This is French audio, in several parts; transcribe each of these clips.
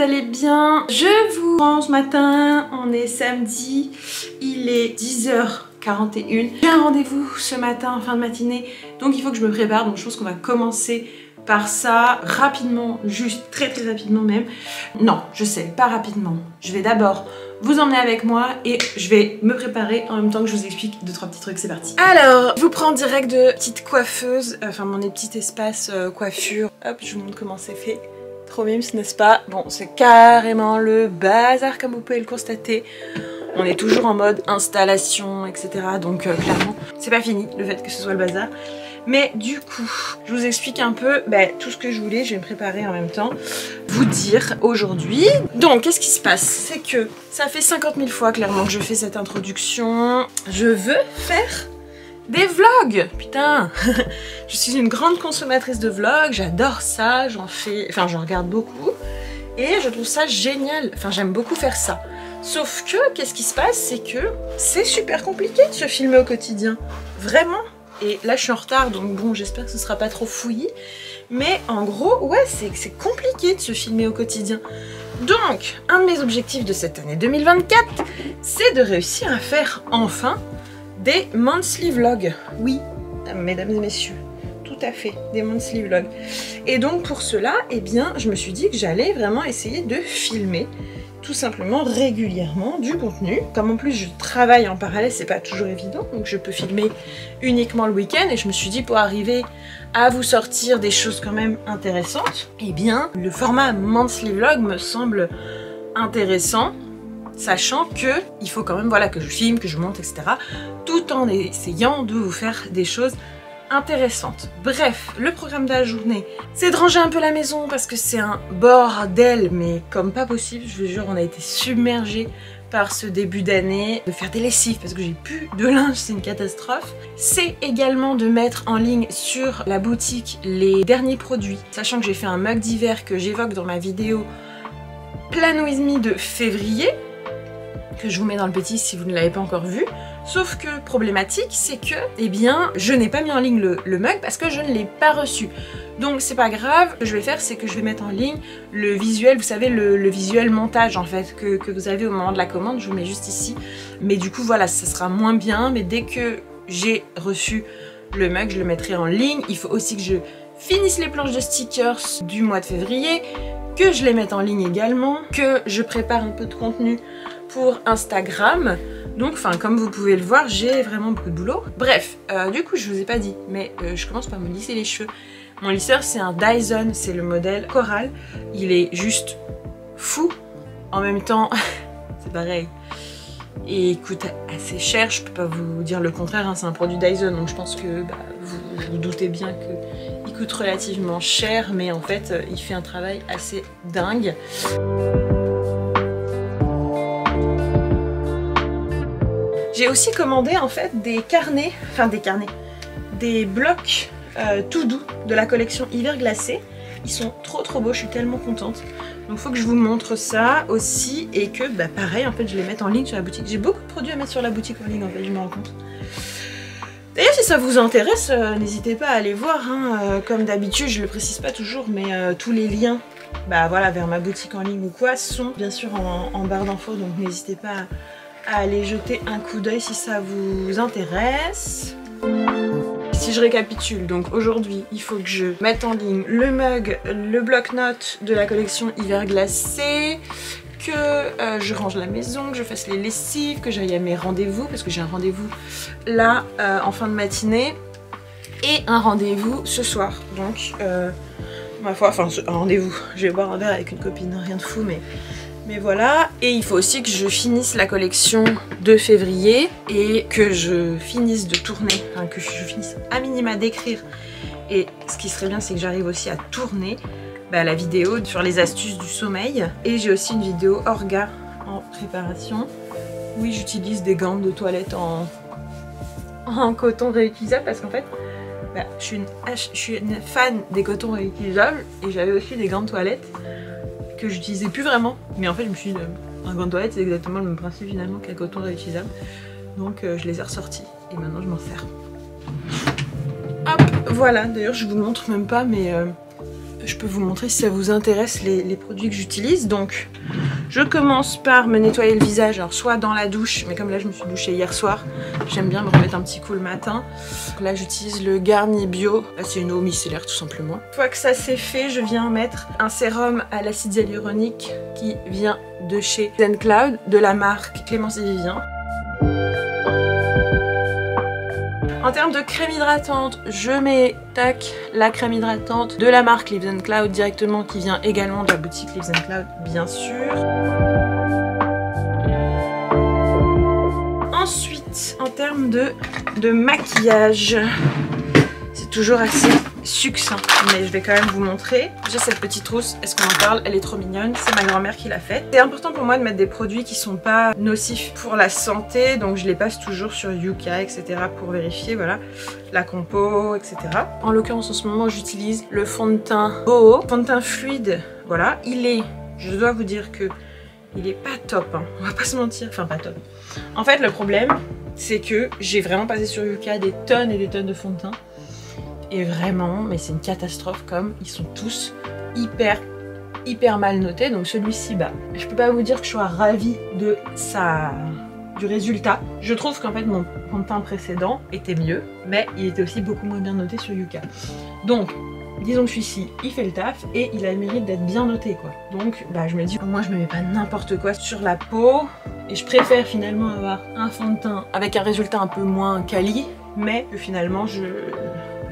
allez bien. Je vous rends ce matin, on est samedi, il est 10h41. J'ai un rendez-vous ce matin en fin de matinée, donc il faut que je me prépare. Donc je pense qu'on va commencer par ça rapidement, juste très rapidement même. Non, je sais, pas rapidement. Je vais d'abord vous emmener avec moi et je vais me préparer en même temps que je vous explique 2-3 petits trucs, c'est parti. Alors, je vous prends direct de petite coiffeuse, enfin mon petit espace coiffure. Hop, je vous montre comment c'est fait. Trop mimes, n'est-ce pas? Bon, c'est carrément le bazar comme vous pouvez le constater. On est toujours en mode installation, etc. Donc clairement, c'est pas fini le fait que ce soit le bazar. Mais du coup, je vous explique un peu tout ce que je voulais. Je vais me préparer en même temps. Vous dire aujourd'hui. Donc, qu'est-ce qui se passe? C'est que ça fait 50 000 fois clairement que je fais cette introduction. Je veux faire des vlogs. Putain. Je suis une grande consommatrice de vlogs. J'adore ça. J'en regarde beaucoup. Et je trouve ça génial. Enfin, j'aime beaucoup faire ça. Sauf que, qu'est-ce qui se passe? C'est que c'est super compliqué de se filmer au quotidien. Vraiment. Et là je suis en retard, donc bon, j'espère que ce sera pas trop fouillis. Mais en gros, ouais, c'est compliqué de se filmer au quotidien. Donc, un de mes objectifs de cette année 2024, c'est de réussir à faire enfin des monthly vlogs. Oui, mesdames et messieurs, tout à fait, des monthly vlogs. Et donc pour cela, eh bien, je me suis dit que j'allais vraiment essayer de filmer tout simplement régulièrement du contenu. Comme en plus je travaille en parallèle, c'est pas toujours évident, donc je peux filmer uniquement le week-end et je me suis dit pour arriver à vous sortir des choses quand même intéressantes, eh bien le format monthly vlog me semble intéressant, sachant que il faut quand même voilà que je filme, que je monte, etc. tout en essayant de vous faire des choses intéressante. Bref, le programme de la journée, c'est de ranger un peu la maison parce que c'est un bordel, mais comme pas possible, je vous jure, on a été submergés par ce début d'année, de faire des lessives parce que j'ai plus de linge, c'est une catastrophe. C'est également de mettre en ligne sur la boutique les derniers produits, sachant que j'ai fait un mug d'hiver que j'évoque dans ma vidéo Plan With Me de février, que je vous mets dans le petit si vous ne l'avez pas encore vu. Sauf que problématique, c'est que, eh bien, je n'ai pas mis en ligne le mug parce que je ne l'ai pas reçu. Donc c'est pas grave, ce que je vais faire, c'est que je vais mettre en ligne le visuel, vous savez, le visuel montage en fait, que vous avez au moment de la commande, je vous mets juste ici. Mais du coup, voilà, ça sera moins bien, mais dès que j'ai reçu le mug, je le mettrai en ligne. Il faut aussi que je finisse les planches de stickers du mois de février, que je les mette en ligne également, que je prépare un peu de contenu pour Instagram. Donc, comme vous pouvez le voir, j'ai vraiment beaucoup de boulot. Bref, du coup, je vous ai pas dit, mais je commence par me lisser les cheveux. Mon lisseur, c'est un Dyson, c'est le modèle Coral. Il est juste fou. En même temps, c'est pareil. Et il coûte assez cher, je peux pas vous dire le contraire, hein, c'est un produit Dyson, donc je pense que vous vous doutez bien qu'il coûte relativement cher, mais en fait, il fait un travail assez dingue. J'ai aussi commandé en fait des blocs tout doux de la collection Hiver Glacé. Ils sont trop beaux, je suis tellement contente. Donc il faut que je vous montre ça aussi et que pareil en fait je les mette en ligne sur la boutique. J'ai beaucoup de produits à mettre sur la boutique en ligne en fait, je me rends compte. D'ailleurs si ça vous intéresse, n'hésitez pas à aller voir, hein. Comme d'habitude je le précise pas toujours, mais tous les liens voilà, vers ma boutique en ligne ou quoi sont bien sûr en barre d'infos, donc n'hésitez pas à aller jeter un coup d'œil si ça vous intéresse. Si je récapitule, donc aujourd'hui il faut que je mette en ligne le mug, le bloc-notes de la collection Hiver Glacé, que je range la maison, que je fasse les lessives, que j'aille à mes rendez-vous, parce que j'ai un rendez-vous là en fin de matinée, et un rendez-vous ce soir. Donc, ma foi, un rendez-vous, je vais boire un verre avec une copine, rien de fou, mais voilà. Et il faut aussi que je finisse la collection de février et que je finisse de tourner, que je finisse à minima d'écrire. Et ce qui serait bien, c'est que j'arrive aussi à tourner la vidéo sur les astuces du sommeil. Et j'ai aussi une vidéo orga en préparation. Oui, j'utilise des gants de toilette en coton réutilisable parce qu'en fait, je suis une fan des cotons réutilisables et j'avais aussi des gants de toilette que j'utilisais plus vraiment, mais en fait je me suis dit un gant de toilette c'est exactement le même principe finalement qu'un coton réutilisable, donc je les ai ressortis et maintenant je m'en sers. Hop, voilà, d'ailleurs je vous montre même pas, mais je peux vous montrer si ça vous intéresse les produits que j'utilise. Donc je commence par me nettoyer le visage, alors soit dans la douche, mais comme là je me suis douchée hier soir, j'aime bien me remettre un petit coup le matin. Donc là j'utilise le Garnier Bio, là c'est une eau micellaire tout simplement. Une fois que ça c'est fait, je viens mettre un sérum à l'acide hyaluronique qui vient de chez Zen Cloud, de la marque Clémence et Vivien. En termes de crème hydratante, je mets la crème hydratante de la marque Live Zen Cloud directement, qui vient également de la boutique Live Zen Cloud, bien sûr. Ensuite, en termes de maquillage, c'est toujours assez succinct, mais je vais quand même vous montrer. J'ai cette petite trousse, est-ce qu'on en parle? Elle est trop mignonne, c'est ma grand-mère qui l'a faite. C'est important pour moi de mettre des produits qui sont pas nocifs pour la santé, donc je les passe toujours sur Yuka, etc. pour vérifier, voilà, la compo, etc. En l'occurrence, en ce moment, j'utilise le fond de teint Boho, fond de teint fluide, voilà, je dois vous dire que il est pas top, hein. On va pas se mentir, enfin pas top. En fait, le problème, c'est que j'ai vraiment passé sur Yuka des tonnes et des tonnes de fond de teint. Et vraiment, mais c'est une catastrophe, comme ils sont tous hyper mal notés. Donc celui-ci, bah, je peux pas vous dire que je sois ravie du résultat. Je trouve qu'en fait mon fond de teint précédent était mieux, mais il était aussi beaucoup moins bien noté sur Yuka. Donc disons que celui-ci, il fait le taf et il a le mérite d'être bien noté, quoi. Donc bah, je me dis, au moins je me mets pas n'importe quoi sur la peau. Et je préfère finalement avoir un fond de teint avec un résultat un peu moins quali, mais que finalement je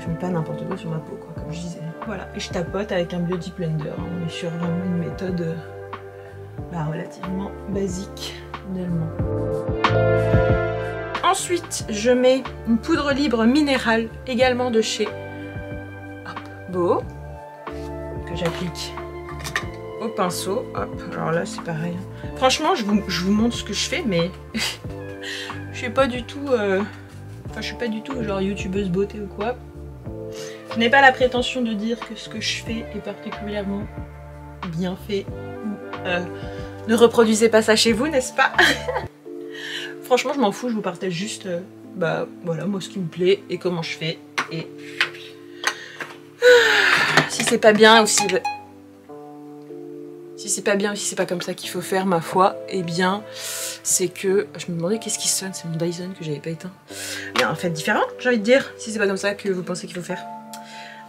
mets pas n'importe quoi sur ma peau, quoi, comme je disais. Voilà, et je tapote avec un Beauty Blender. On est sur vraiment une méthode relativement basique finalement. Ensuite, je mets une poudre libre minérale, également de chez Boho, que j'applique au pinceau. Hop, alors là c'est pareil. Franchement, je vous montre ce que je fais, mais je suis pas du tout... Enfin, je suis pas du tout genre youtubeuse beauté ou quoi. Je n'ai pas la prétention de dire que ce que je fais est particulièrement bien fait ou ne reproduisez pas ça chez vous, n'est-ce pas? Franchement, je m'en fous, je vous partage juste bah voilà, moi ce qui me plaît et comment je fais. Et si c'est pas bien ou si c'est pas bien ou si c'est pas comme ça qu'il faut faire, ma foi, eh bien c'est que je me demandais qu'est-ce qui sonne, c'est mon Dyson que j'avais pas éteint. Bien, faites différent, j'ai envie de dire, si c'est pas comme ça que vous pensez qu'il faut faire.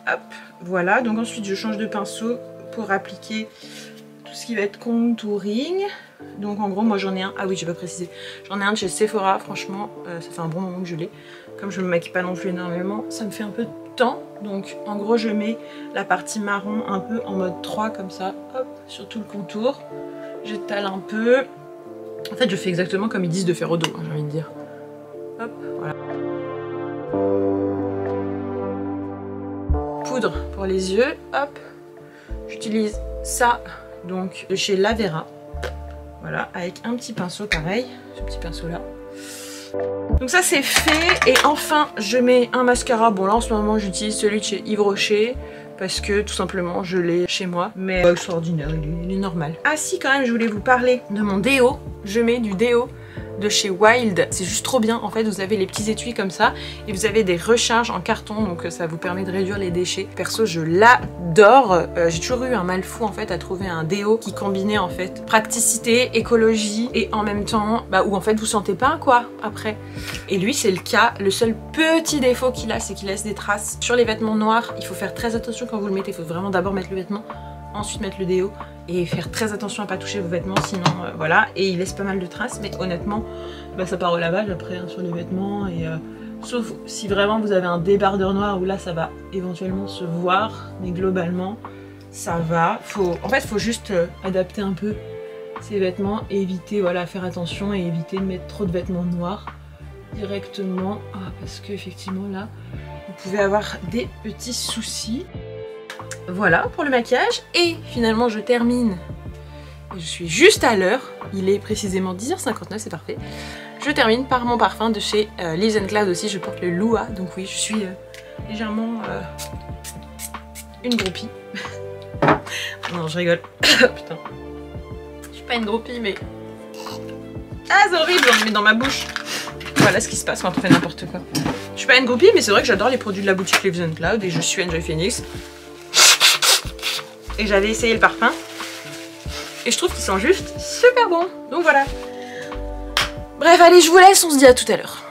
Hop, voilà, donc ensuite je change de pinceau pour appliquer tout ce qui va être contouring. Donc en gros, moi j'en ai un, ah oui j'ai pas précisé, j'en ai un de chez Sephora, franchement ça fait un bon moment que je l'ai. Comme je me maquille pas non plus énormément, ça me fait un peu de temps. Donc en gros je mets la partie marron un peu en mode 3 comme ça, hop, sur tout le contour. J'étale un peu. En fait je fais exactement comme ils disent de faire au dos, hein, j'ai envie de dire. Hop, voilà. Poudre pour les yeux, hop. J'utilise ça, donc de chez Lavera. Voilà, avec un petit pinceau pareil, ce petit pinceau là. Donc ça c'est fait, et enfin je mets un mascara. Bon là en ce moment j'utilise celui de chez Yves Rocher parce que tout simplement je l'ai chez moi, mais c'est ordinaire, il est normal. Ah si, quand même je voulais vous parler de mon déo. Je mets du déo de chez Wild, c'est juste trop bien. En fait vous avez les petits étuis comme ça et vous avez des recharges en carton, donc ça vous permet de réduire les déchets. Perso je l'adore, j'ai toujours eu un mal fou en fait à trouver un déo qui combinait en fait praticité, écologie et en même temps où en fait vous sentez pas quoi après. Et lui c'est le cas. Le seul petit défaut qu'il a, c'est qu'il laisse des traces sur les vêtements noirs. Il faut faire très attention quand vous le mettez, il faut vraiment d'abord mettre le vêtement, ensuite mettre le déo et faire très attention à pas toucher vos vêtements, sinon voilà. Et il laisse pas mal de traces, mais honnêtement ça part au lavage après hein, sur les vêtements, et sauf si vraiment vous avez un débardeur noir où là ça va éventuellement se voir, mais globalement ça va. En fait faut juste adapter un peu ses vêtements et éviter, voilà, faire attention et éviter de mettre trop de vêtements noirs directement, parce que effectivement là vous pouvez avoir des petits soucis. Voilà pour le maquillage, et finalement je termine, je suis juste à l'heure, il est précisément 10h59, c'est parfait. Je termine par mon parfum de chez Live Zen Cloud aussi, je porte le Lua, donc oui je suis légèrement une groupie. Non je rigole, putain, je suis pas une groupie mais... Ah c'est horrible, j'en mets dans ma bouche. Voilà ce qui se passe quand on fait n'importe quoi. Je suis pas une groupie mais c'est vrai que j'adore les produits de la boutique Live Zen Cloud et je suis Enjoy Phoenix. et j'avais essayé le parfum. Et je trouve qu'ils sont juste super bons. Donc voilà. Bref, allez, je vous laisse, on se dit à tout à l'heure.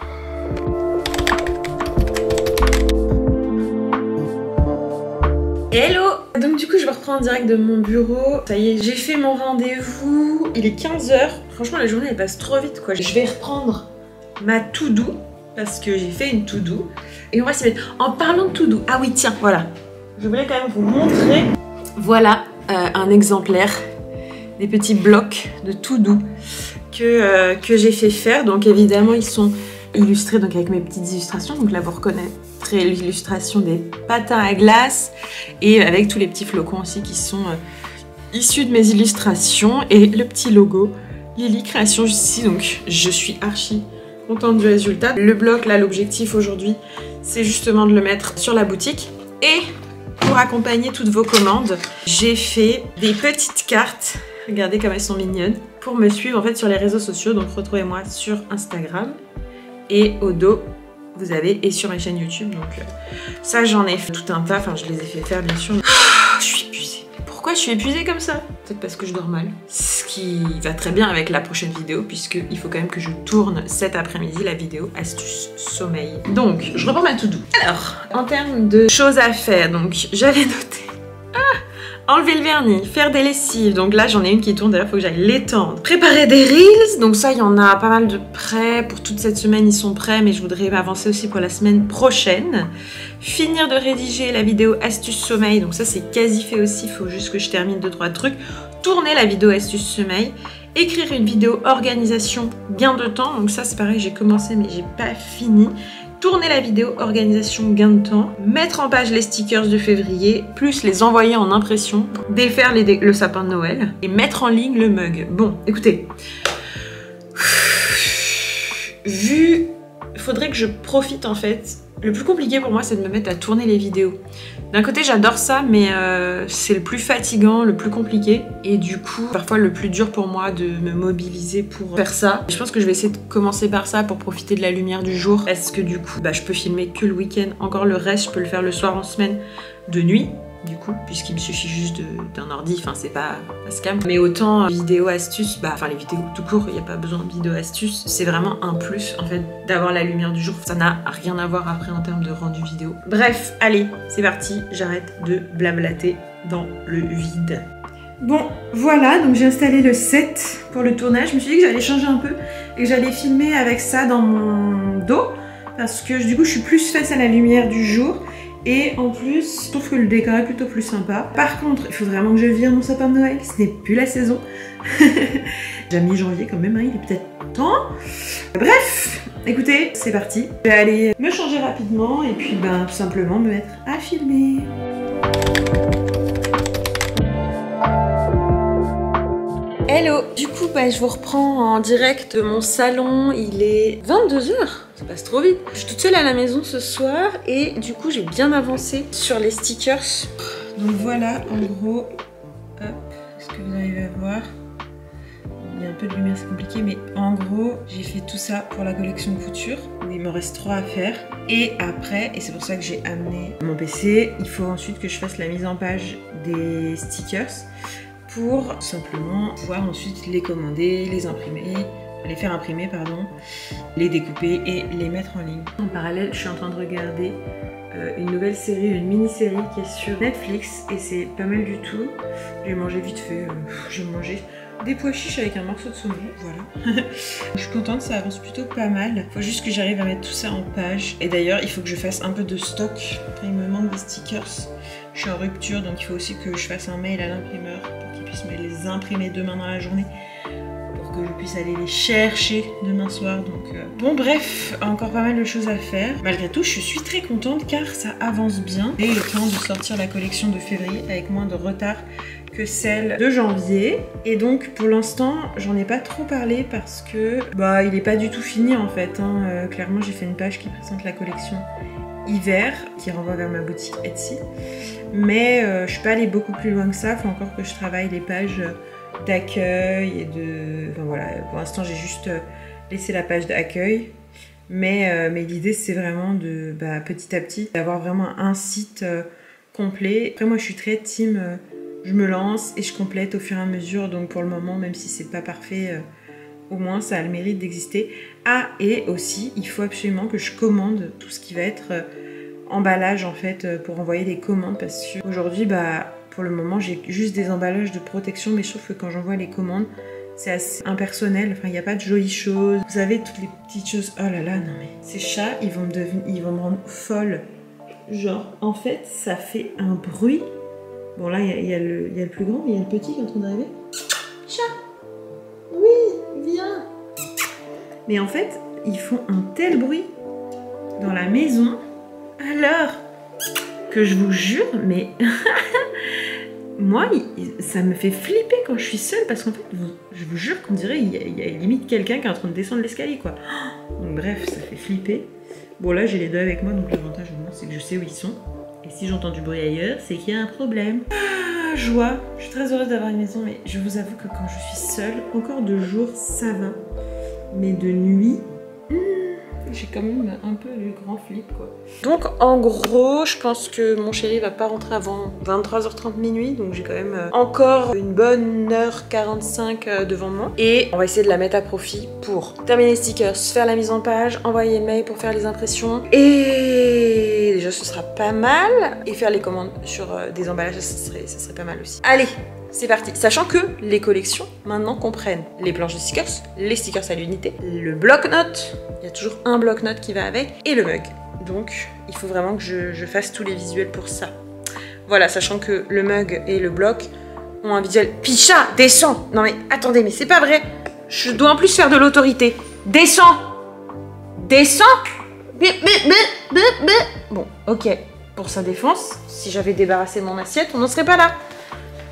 Hello! Donc du coup je me reprends en direct de mon bureau. Ça y est, j'ai fait mon rendez-vous. Il est 15 h. Franchement la journée elle passe trop vite quoi. Je vais reprendre ma to-do parce que j'ai fait une to-do. Et on va s'y mettre. En parlant de to-do, ah oui tiens, voilà. Je voulais quand même vous montrer. Voilà un exemplaire des petits blocs de to-do que j'ai fait faire. Donc évidemment ils sont illustrés donc avec mes petites illustrations. Donc là vous reconnaîtrez l'illustration des patins à glace et avec tous les petits flocons aussi qui sont issus de mes illustrations et le petit logo Lily Création juste ici. Donc je suis archi contente du résultat. Le bloc là, l'objectif aujourd'hui c'est justement de le mettre sur la boutique. Et pour accompagner toutes vos commandes, j'ai fait des petites cartes. Regardez comme elles sont mignonnes. Pour me suivre en fait sur les réseaux sociaux. Donc retrouvez-moi sur Instagram. Et au dos, vous avez, et sur ma chaîne YouTube. Donc ça, j'en ai fait tout un tas. Enfin, je les ai fait faire, bien sûr. Je suis épuisée. Pourquoi je suis épuisée comme ça? Peut-être parce que je dors mal. Ce qui va très bien avec la prochaine vidéo, puisqu'il faut quand même que je tourne cet après-midi la vidéo astuce sommeil. Donc, je reprends ma to-do. Alors, en termes de choses à faire, donc j'avais noté... enlever le vernis, faire des lessives, donc là j'en ai une qui tourne, d'ailleurs il faut que j'aille l'étendre. Préparer des reels, donc ça il y en a pas mal de prêts, pour toute cette semaine ils sont prêts, mais je voudrais avancer aussi pour la semaine prochaine. Finir de rédiger la vidéo astuce sommeil, donc ça c'est quasi fait aussi, il faut juste que je termine 2-3 trucs. Tourner la vidéo astuce sommeil, écrire une vidéo organisation gain de temps, donc ça c'est pareil j'ai commencé mais j'ai pas fini. Tourner la vidéo organisation gain de temps, mettre en page les stickers de février, plus les envoyer en impression, défaire le sapin de Noël et mettre en ligne le mug. Bon, écoutez, il faudrait que je profite en fait. Le plus compliqué pour moi, c'est de me mettre à tourner les vidéos. D'un côté, j'adore ça, mais c'est le plus fatigant, le plus compliqué. Et du coup, parfois le plus dur pour moi de me mobiliser pour faire ça. Je pense que je vais essayer de commencer par ça pour profiter de la lumière du jour. Parce que du coup, je peux filmer que le week-end. Encore le reste, je peux le faire le soir en semaine de nuit. Du coup, puisqu'il me suffit juste d'un ordi, enfin c'est pas scam. Mais autant vidéo astuce, enfin les vidéos tout court, il n'y a pas besoin de vidéo astuce. C'est vraiment un plus en fait d'avoir la lumière du jour. Ça n'a rien à voir après en termes de rendu vidéo. Bref, allez, c'est parti, j'arrête de blablater dans le vide. Bon, voilà, donc j'ai installé le set pour le tournage. Je me suis dit que j'allais changer un peu et que j'allais filmer avec ça dans mon dos. Parce que du coup, je suis plus face à la lumière du jour. Et en plus, je trouve que le décor est plutôt plus sympa. Par contre, il faut vraiment que je vire mon sapin de Noël. Ce n'est plus la saison. Déjà mi-janvier quand même, hein, il est peut-être temps. Bref, écoutez, c'est parti. Je vais aller me changer rapidement et puis tout simplement me mettre à filmer. Hello! Du coup, je vous reprends en direct de mon salon. Il est 22 h. Ça passe trop vite. Je suis toute seule à la maison ce soir et du coup, j'ai bien avancé sur les stickers. Donc voilà, en gros, hop, est-ce que vous arrivez à voir? Il y a un peu de lumière, c'est compliqué, mais en gros, j'ai fait tout ça pour la collection couture. Il me reste 3 à faire. Et après, et c'est pour ça que j'ai amené mon PC, il faut ensuite que je fasse la mise en page des stickers pour simplement pouvoir ensuite les commander, les faire imprimer, pardon, les découper et les mettre en ligne. En parallèle, je suis en train de regarder une nouvelle série, une mini-série qui est sur Netflix et c'est pas mal du tout. J'ai mangé vite fait, j'ai mangé des pois chiches avec un morceau de saumon, voilà. Je suis contente, ça avance plutôt pas mal. Faut juste que j'arrive à mettre tout ça en page. Et d'ailleurs, il faut que je fasse un peu de stock. Il me manque des stickers. Je suis en rupture, donc il faut aussi que je fasse un mail à l'imprimeur pour qu'il puisse me les imprimer demain dans la journée. Pour que je puisse aller les chercher demain soir. Donc bon, bref, encore pas mal de choses à faire. Malgré tout, je suis très contente car ça avance bien. Et le temps de sortir la collection de février avec moins de retard que celle de janvier. Et donc pour l'instant j'en ai pas trop parlé parce que il est pas du tout fini en fait, hein. Clairement j'ai fait une page qui présente la collection hiver qui renvoie vers ma boutique Etsy, mais je suis pas allée beaucoup plus loin que ça. Faut encore que je travaille les pages d'accueil et de... Enfin voilà, pour l'instant j'ai juste laissé la page d'accueil, mais l'idée c'est vraiment de petit à petit d'avoir vraiment un site complet. Après moi je suis très team je me lance et je complète au fur et à mesure. Donc pour le moment, même si c'est pas parfait, au moins ça a le mérite d'exister. Ah, et aussi, il faut absolument que je commande tout ce qui va être emballage en fait pour envoyer des commandes, parce que aujourd'hui, pour le moment, j'ai juste des emballages de protection, mais je trouve que quand j'envoie les commandes, c'est assez impersonnel. Enfin, il n'y a pas de jolies choses. Vous savez, toutes les petites choses. Oh là là, non mais ces chats, ils vont me rendre folle. Genre, en fait, ça fait un bruit. Bon là, il y a le plus grand, mais il y a le petit qui est en train d'arriver. Chat! Oui, viens! Mais en fait, ils font un tel bruit dans la maison, alors que je vous jure, mais moi, ça me fait flipper quand je suis seule, parce qu'en fait, je vous jure qu'on dirait il y a limite quelqu'un qui est en train de descendre l'escalier, quoi. Donc bref, ça fait flipper. Bon là, j'ai les deux avec moi, donc l'avantage au moins, c'est que je sais où ils sont. Et si j'entends du bruit ailleurs, c'est qu'il y a un problème. Ah, joie. Je suis très heureuse d'avoir une maison, mais je vous avoue que quand je suis seule, encore de jour, ça va. Mais de nuit, j'ai quand même un peu le grand flip, quoi. Donc en gros, je pense que mon chéri va pas rentrer avant 23h30 minuit, donc j'ai quand même encore une bonne heure 45 devant moi. Et on va essayer de la mettre à profit pour terminer les stickers, faire la mise en page, envoyer le mail pour faire les impressions. Et déjà ce sera pas mal. Et faire les commandes sur des emballages, ça serait pas mal aussi. Allez, c'est parti. Sachant que les collections maintenant comprennent les planches de stickers, les stickers à l'unité, le bloc-notes, il y a toujours un bloc-notes qui va avec, et le mug. Donc il faut vraiment que je fasse tous les visuels pour ça. Voilà, sachant que le mug et le bloc ont un visuel. Picha, descends! Non mais attendez, mais c'est pas vrai. Je dois en plus faire de l'autorité. Descends! Descends! Bon, ok. Pour sa défense, si j'avais débarrassé mon assiette, on n'en serait pas là.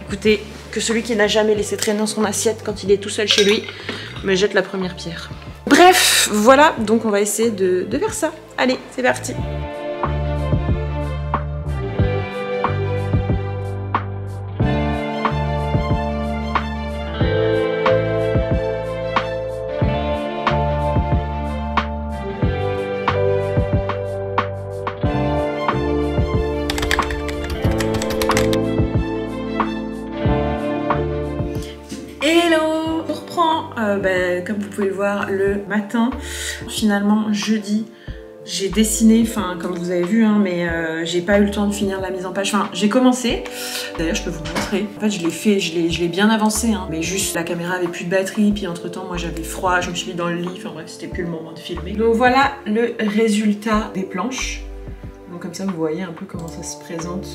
Écoutez, que celui qui n'a jamais laissé traîner son assiette quand il est tout seul chez lui me jette la première pierre. Bref, voilà, donc on va essayer de faire ça. Allez, c'est parti. Hello! On reprend, comme vous pouvez le voir, le matin. Finalement, jeudi, j'ai dessiné, enfin comme vous avez vu, hein, mais j'ai pas eu le temps de finir la mise en page. Enfin, j'ai commencé. D'ailleurs, je peux vous montrer. En fait, je l'ai fait, je l'ai bien avancé, hein, mais juste la caméra avait plus de batterie, puis entre temps, moi j'avais froid, je me suis mis dans le lit. Enfin bref, c'était plus le moment de filmer. Donc voilà le résultat des planches. Donc comme ça, vous voyez un peu comment ça se présente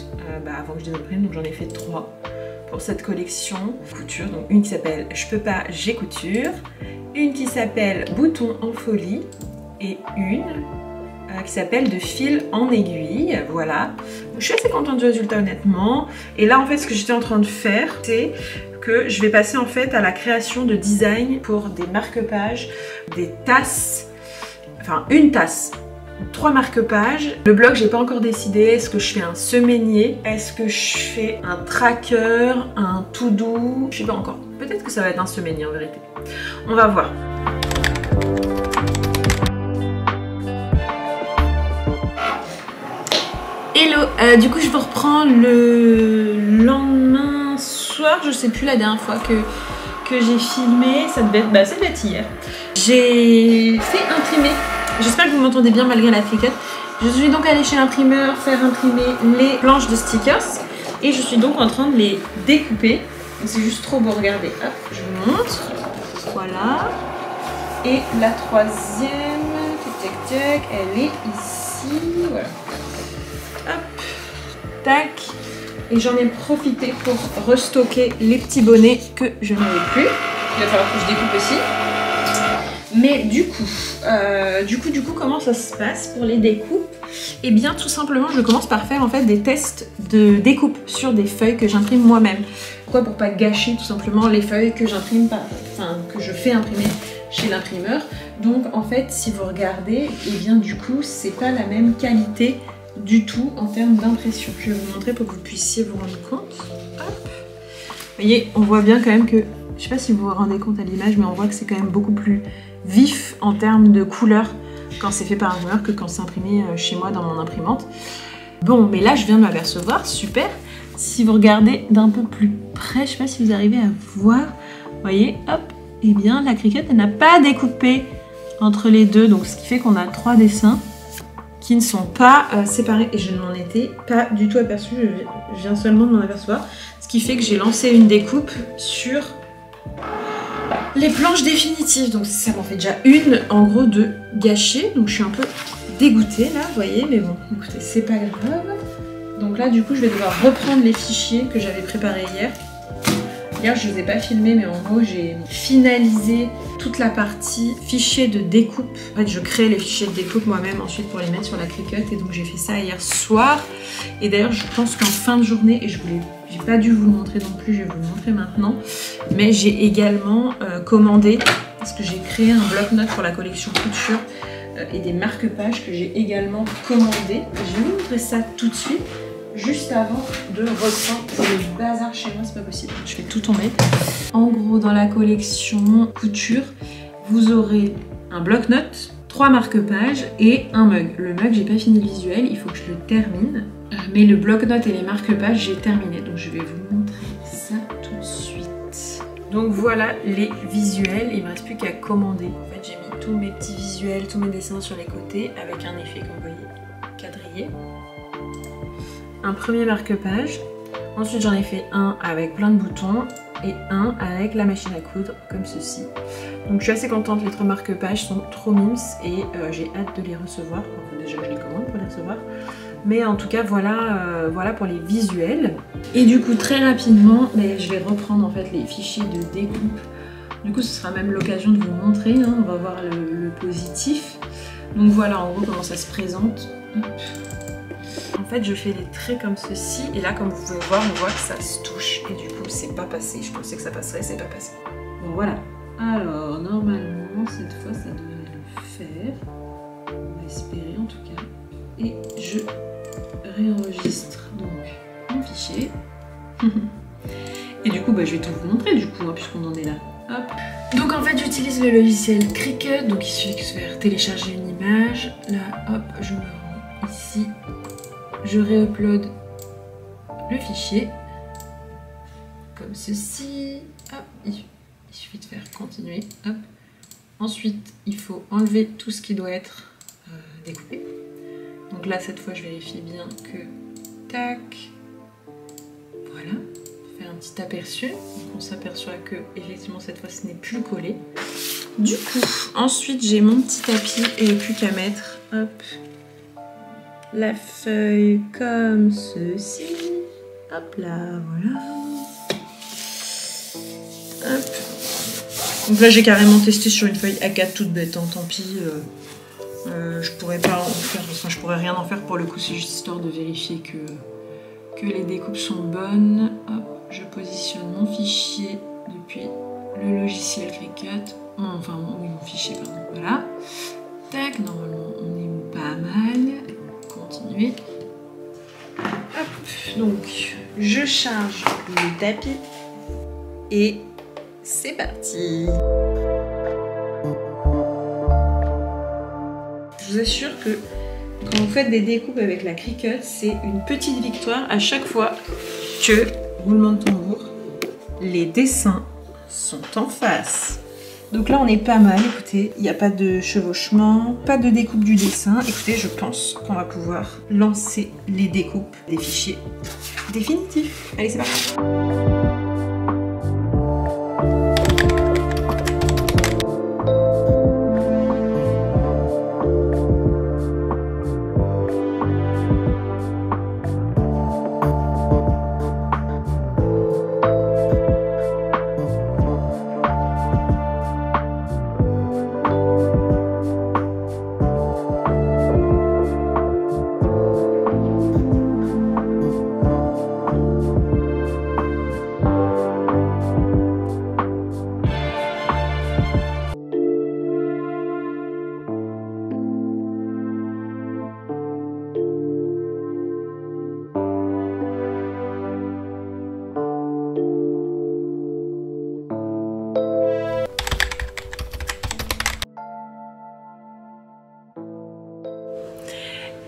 avant que je les imprime. Donc j'en ai fait 3. Pour cette collection couture, donc une qui s'appelle Je peux pas, j'ai couture, une qui s'appelle Bouton en folie et une qui s'appelle De fil en aiguille, voilà. Je suis assez contente du résultat honnêtement. Et là en fait ce que j'étais en train de faire, c'est que je vais passer en fait à la création de design pour des marque-pages, des tasses, enfin une tasse. 3 marque-pages. Le blog, j'ai pas encore décidé. Est-ce que je fais un semainier? Est-ce que je fais un tracker? Un to-do? Je sais pas encore. Peut-être que ça va être un semainier en vérité. On va voir. Hello, du coup je vous reprends le lendemain soir. Je sais plus la dernière fois que j'ai filmé. Ça devait être hier. J'ai fait imprimer. J'espère que vous m'entendez bien malgré la tricote. Je suis donc allée chez l'imprimeur faire imprimer les planches de stickers et je suis donc en train de les découper. C'est juste trop beau, regardez. Hop, je vous montre. Voilà. Et la troisième, tac, elle est ici. Voilà. Hop, tac. Et j'en ai profité pour restocker les petits bonnets que je n'avais plus. Il va falloir que je découpe aussi. Mais du coup, comment ça se passe pour les découpes? Eh bien, tout simplement, je commence par faire en fait des tests de découpe sur des feuilles que j'imprime moi-même. Pourquoi? Pour pas gâcher tout simplement les feuilles que j'imprime, que je fais imprimer chez l'imprimeur. Donc, en fait, si vous regardez, eh bien, du coup, c'est pas la même qualité du tout en termes d'impression. Je vais vous montrer pour que vous puissiez vous rendre compte. Hop. Vous voyez, on voit bien quand même que, je sais pas si vous vous rendez compte à l'image, mais on voit que c'est quand même beaucoup plus vif en termes de couleur quand c'est fait par un imprimeur que quand c'est imprimé chez moi dans mon imprimante. Bon, mais là je viens de m'apercevoir, super, si vous regardez d'un peu plus près, je sais pas si vous arrivez à voir, vous voyez, hop, et bien la Cricut elle n'a pas découpé entre les deux, donc ce qui fait qu'on a 3 dessins qui ne sont pas séparés, et je ne m'en étais pas du tout aperçue, je viens seulement de m'en apercevoir, ce qui fait que j'ai lancé une découpe sur les planches définitives, donc ça m'en fait déjà une en gros de gâchée, donc je suis un peu dégoûtée là, vous voyez, mais bon, écoutez, c'est pas grave. Donc là du coup je vais devoir reprendre les fichiers que j'avais préparés hier. Hier je ne vous ai pas filmé, mais en gros j'ai finalisé toute la partie fichiers de découpe. En fait je crée les fichiers de découpe moi-même ensuite pour les mettre sur la Cricut, et donc j'ai fait ça hier soir. Et d'ailleurs je pense qu'en fin de journée, et j'ai pas dû vous le montrer non plus, je vais vous le montrer maintenant, mais j'ai également commandé, parce que j'ai créé un bloc-notes pour la collection couture et des marque-pages que j'ai également commandé. Je vais vous montrer ça tout de suite, juste avant de reprendre. C'est le bazar chez moi, c'est pas possible, je fais tout tomber. En gros, dans la collection couture, vous aurez un bloc-notes, 3 marque-pages et un mug. Le mug, j'ai pas fini le visuel, il faut que je le termine. Mais le bloc-notes et les marque-pages, j'ai terminé. Donc je vais vous montrer ça tout de suite. Donc voilà les visuels, il ne me reste plus qu'à commander. En fait, j'ai mis tous mes petits visuels, tous mes dessins sur les côtés avec un effet, comme vous voyez, quadrillé. Un premier marque-page. Ensuite, j'en ai fait un avec plein de boutons et un avec la machine à coudre, comme ceci. Donc je suis assez contente, les 3 marque-pages sont trop mimes et j'ai hâte de les recevoir. Enfin, déjà, je les commande pour les recevoir. Mais en tout cas, voilà, voilà pour les visuels. Et du coup, très rapidement, je vais reprendre en fait les fichiers de découpe. Du coup, ce sera même l'occasion de vous montrer. Hein, on va voir le positif. Donc voilà, en gros, comment ça se présente. Hop. En fait, je fais les traits comme ceci. Et là, comme vous pouvez voir, on voit que ça se touche. Et du coup, c'est pas passé. Je pensais que ça passerait, c'est pas passé. Bon, voilà. Alors, normalement, cette fois, ça devrait le faire. On va espérer en tout cas. Et je réenregistre donc mon fichier. Et du coup, je vais tout vous montrer du coup, hein, puisqu'on en est là. Hop. Donc en fait, j'utilise le logiciel Cricut. Donc il suffit de faire télécharger une image. Là, hop, je me rends ici. Je réupload le fichier. Comme ceci. Hop, il suffit de faire continuer. Hop. Ensuite, il faut enlever tout ce qui doit être découpé. Donc là, cette fois, je vérifie bien que... Tac. Voilà. Faire un petit aperçu. Donc on s'aperçoit que, effectivement, cette fois, ce n'est plus collé. Du coup, ensuite, j'ai mon petit tapis et il n'y a plus qu'à mettre, hop, la feuille comme ceci. Hop là, voilà. Hop. Donc là, j'ai carrément testé sur une feuille A4 toute bête, hein, tant pis. Je pourrais pas en faire, enfin, je pourrais rien en faire pour le coup, c'est juste histoire de vérifier que les découpes sont bonnes. Hop, je positionne mon fichier depuis le logiciel Cricut, enfin oui, mon fichier, pardon, voilà. Tac, normalement on est pas mal. Continuer. Hop, donc je charge le tapis et c'est parti. Je vous assure que quand vous faites des découpes avec la Cricut, c'est une petite victoire à chaque fois que, roulement de tambour, les dessins sont en face. Donc là on est pas mal, écoutez, il n'y a pas de chevauchement, pas de découpe du dessin. Écoutez, je pense qu'on va pouvoir lancer les découpes des fichiers définitifs. Allez, c'est parti.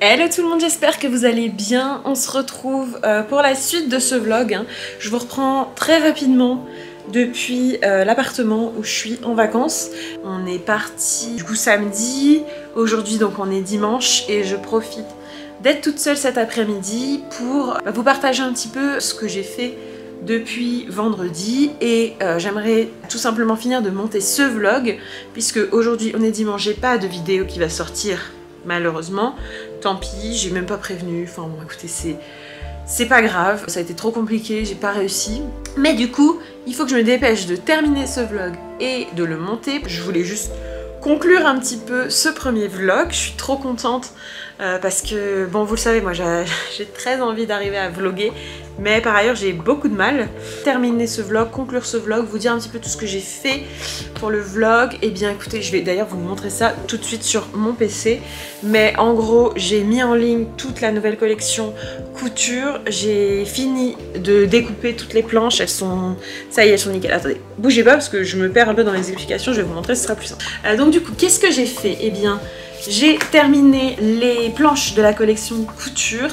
Hello tout le monde, j'espère que vous allez bien. On se retrouve pour la suite de ce vlog. Je vous reprends très rapidement depuis l'appartement où je suis en vacances. On est parti du coup samedi, aujourd'hui donc on est dimanche et je profite d'être toute seule cet après-midi pour vous partager un petit peu ce que j'ai fait depuis vendredi et j'aimerais tout simplement finir de monter ce vlog puisque aujourd'hui on est dimanche, j'ai pas de vidéo qui va sortir malheureusement, tant pis, j'ai même pas prévenu, enfin bon écoutez c'est pas grave, ça a été trop compliqué, j'ai pas réussi, mais du coup il faut que je me dépêche de terminer ce vlog et de le monter. Je voulais juste conclure un petit peu ce premier vlog, je suis trop contente parce que bon vous le savez moi j'ai très envie d'arriver à vlogger mais par ailleurs j'ai beaucoup de mal. Terminer ce vlog, conclure ce vlog, vous dire un petit peu tout ce que j'ai fait pour le vlog. Et bien écoutez, je vais d'ailleurs vous montrer ça tout de suite sur mon PC. Mais en gros, j'ai mis en ligne toute la nouvelle collection couture. J'ai fini de découper toutes les planches, elles sont... ça y est, elles sont nickel. Attendez, bougez pas parce que je me perds un peu dans les explications, je vais vous montrer, ce sera plus simple. Donc du coup, qu'est-ce que j'ai fait? Eh bien, j'ai terminé les planches de la collection couture.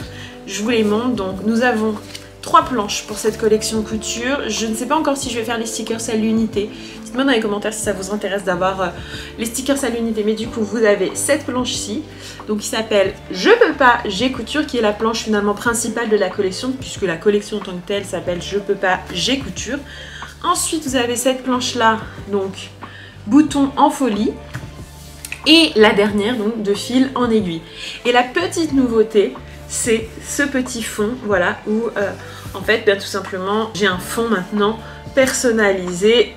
Je vous les montre, donc nous avons 3 planches pour cette collection couture. Je ne sais pas encore si je vais faire les stickers à l'unité. Dites-moi dans les commentaires si ça vous intéresse d'avoir les stickers à l'unité. Mais du coup, vous avez cette planche-ci, donc qui s'appelle Je peux pas, j'ai couture, qui est la planche finalement principale de la collection, puisque la collection en tant que telle s'appelle Je peux pas, j'ai couture. Ensuite, vous avez cette planche-là, donc bouton en folie. Et la dernière, donc de fil en aiguille. Et la petite nouveauté, c'est ce petit fond, voilà, où en fait, bien tout simplement, j'ai un fond maintenant personnalisé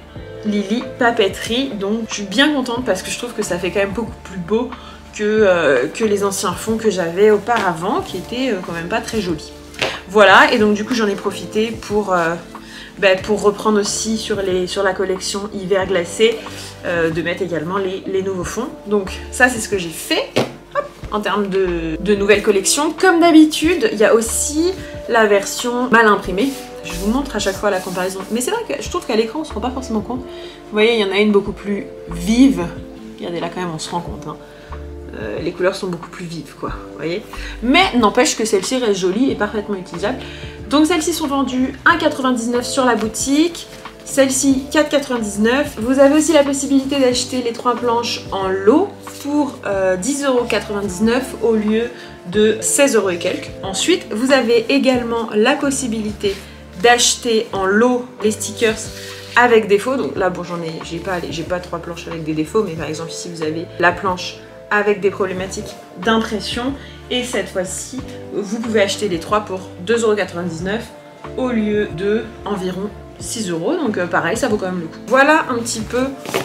Lily Papeterie. Donc je suis bien contente parce que je trouve que ça fait quand même beaucoup plus beau que les anciens fonds que j'avais auparavant, qui étaient quand même pas très jolis. Voilà, et donc du coup j'en ai profité pour reprendre aussi sur la collection hiver glacé, de mettre également les nouveaux fonds. Donc ça c'est ce que j'ai fait. En termes de nouvelles collections. Comme d'habitude, il y a aussi la version mal imprimée. Je vous montre à chaque fois la comparaison. Mais c'est vrai que je trouve qu'à l'écran, on se rend pas forcément compte. Vous voyez, il y en a une beaucoup plus vive. Regardez là quand même, on se rend compte. Hein. Les couleurs sont beaucoup plus vives, quoi. Vous voyez. Mais n'empêche que celle-ci reste jolie et parfaitement utilisable. Donc celles-ci sont vendues 1,99 € sur la boutique. Celle-ci 4,99 €. Vous avez aussi la possibilité d'acheter les 3 planches en lot pour 10,99 € au lieu de 16 € et quelques. Ensuite, vous avez également la possibilité d'acheter en lot les stickers avec défaut. Donc là, bon, j'ai pas 3 planches avec des défauts, mais par exemple ici vous avez la planche avec des problématiques d'impression. Et cette fois-ci, vous pouvez acheter les 3 pour 2,99 € au lieu de environ 6 €, donc pareil, ça vaut quand même le coup. Voilà un petit peu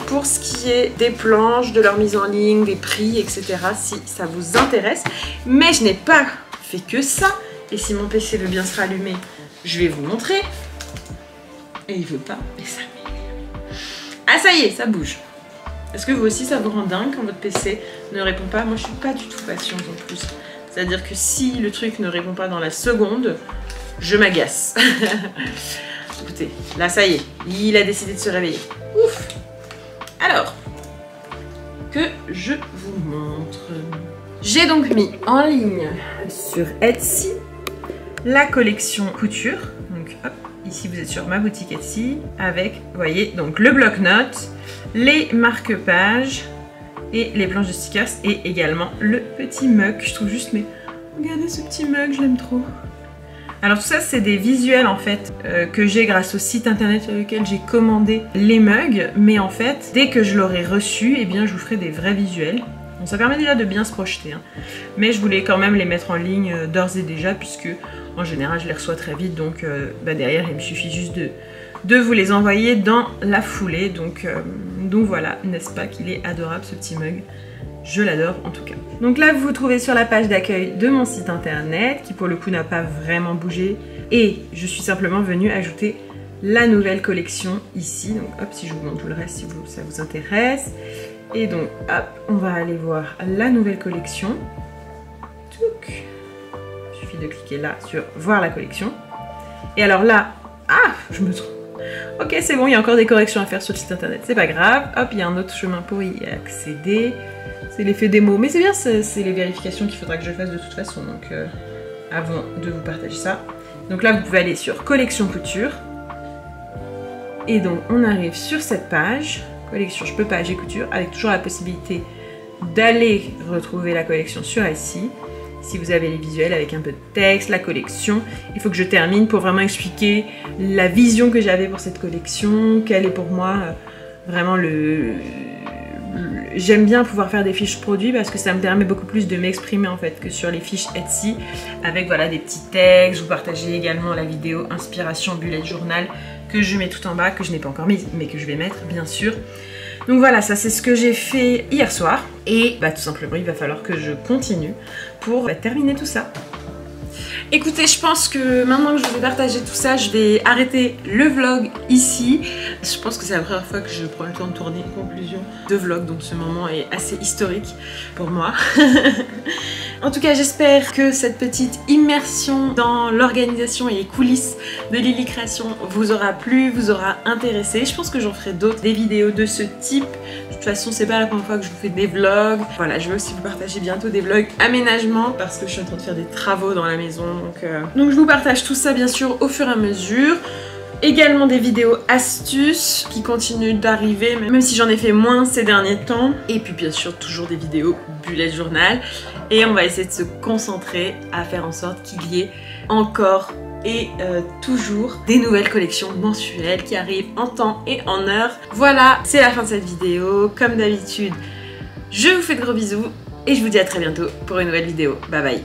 pour ce qui est des planches, de leur mise en ligne, des prix, etc. si ça vous intéresse. Mais je n'ai pas fait que ça. Et si mon PC veut bien se rallumer, je vais vous montrer. Et il veut pas, et ça m'énerve. Ah ça y est, ça bouge. Est-ce que vous aussi ça vous rend dingue quand votre PC ne répond pas? Moi je suis pas du tout patiente en plus. C'est-à-dire que si le truc ne répond pas dans la seconde, je m'agace. Écoutez, là ça y est, il a décidé de se réveiller. Ouf! Alors, que je vous montre. J'ai donc mis en ligne sur Etsy la collection couture. Donc hop, ici vous êtes sur ma boutique Etsy avec, vous voyez, donc le bloc-notes, les marque-pages et les planches de stickers et également le petit mug. Je trouve juste, mais regardez ce petit mug, je l'aime trop. Alors tout ça c'est des visuels en fait que j'ai grâce au site internet sur lequel j'ai commandé les mugs, mais en fait dès que je l'aurai reçu, eh bien je vous ferai des vrais visuels. Bon, ça permet déjà de bien se projeter, hein. Mais je voulais quand même les mettre en ligne d'ores et déjà puisque en général je les reçois très vite, donc derrière il me suffit juste de vous les envoyer dans la foulée. Donc voilà, n'est-ce pas qu'il est adorable ce petit mug? Je l'adore en tout cas. Donc là, vous vous trouvez sur la page d'accueil de mon site internet, qui pour le coup n'a pas vraiment bougé. Et je suis simplement venue ajouter la nouvelle collection ici. Donc hop, si je vous montre tout le reste, si ça vous intéresse. Et donc hop, on va aller voir la nouvelle collection. Touc. Il suffit de cliquer là sur voir la collection. Et alors là, ah, je me trompe. Ok, c'est bon, il y a encore des corrections à faire sur le site internet, c'est pas grave. Hop, il y a un autre chemin pour y accéder. C'est l'effet démo. Mais c'est bien, c'est les vérifications qu'il faudra que je fasse de toute façon. Donc avant de vous partager ça. Donc là, vous pouvez aller sur collection couture. Et donc on arrive sur cette page. Collection, je peux pas, j'ai couture. Avec toujours la possibilité d'aller retrouver la collection sur Etsy. Si vous avez les visuels avec un peu de texte, la collection, il faut que je termine pour vraiment expliquer la vision que j'avais pour cette collection, quelle est pour moi vraiment J'aime bien pouvoir faire des fiches produits parce que ça me permet beaucoup plus de m'exprimer en fait que sur les fiches Etsy avec voilà des petits textes. Je vous partageais également la vidéo inspiration bullet journal que je mets tout en bas, que je n'ai pas encore mise mais que je vais mettre bien sûr. Donc voilà, ça c'est ce que j'ai fait hier soir et tout simplement il va falloir que je continue pour terminer tout ça. Écoutez, je pense que maintenant que je vous ai partagé tout ça, je vais arrêter le vlog ici. Je pense que c'est la première fois que je prends le temps de tourner une conclusion de vlog, donc ce moment est assez historique pour moi. En tout cas, j'espère que cette petite immersion dans l'organisation et les coulisses de Lily Création vous aura plu, vous aura intéressé. Je pense que j'en ferai d'autres, des vidéos de ce type. De toute façon, c'est pas la première fois que je vous fais des vlogs. Voilà, je vais aussi vous partager bientôt des vlogs aménagement parce que je suis en train de faire des travaux dans la maison. Donc je vous partage tout ça bien sûr au fur et à mesure. Également des vidéos astuces qui continuent d'arriver, même si j'en ai fait moins ces derniers temps. Et puis bien sûr toujours des vidéos bullet journal. Et on va essayer de se concentrer à faire en sorte qu'il y ait encore et toujours des nouvelles collections mensuelles qui arrivent en temps et en heure. Voilà, c'est la fin de cette vidéo. Comme d'habitude, je vous fais de gros bisous et je vous dis à très bientôt pour une nouvelle vidéo. Bye bye.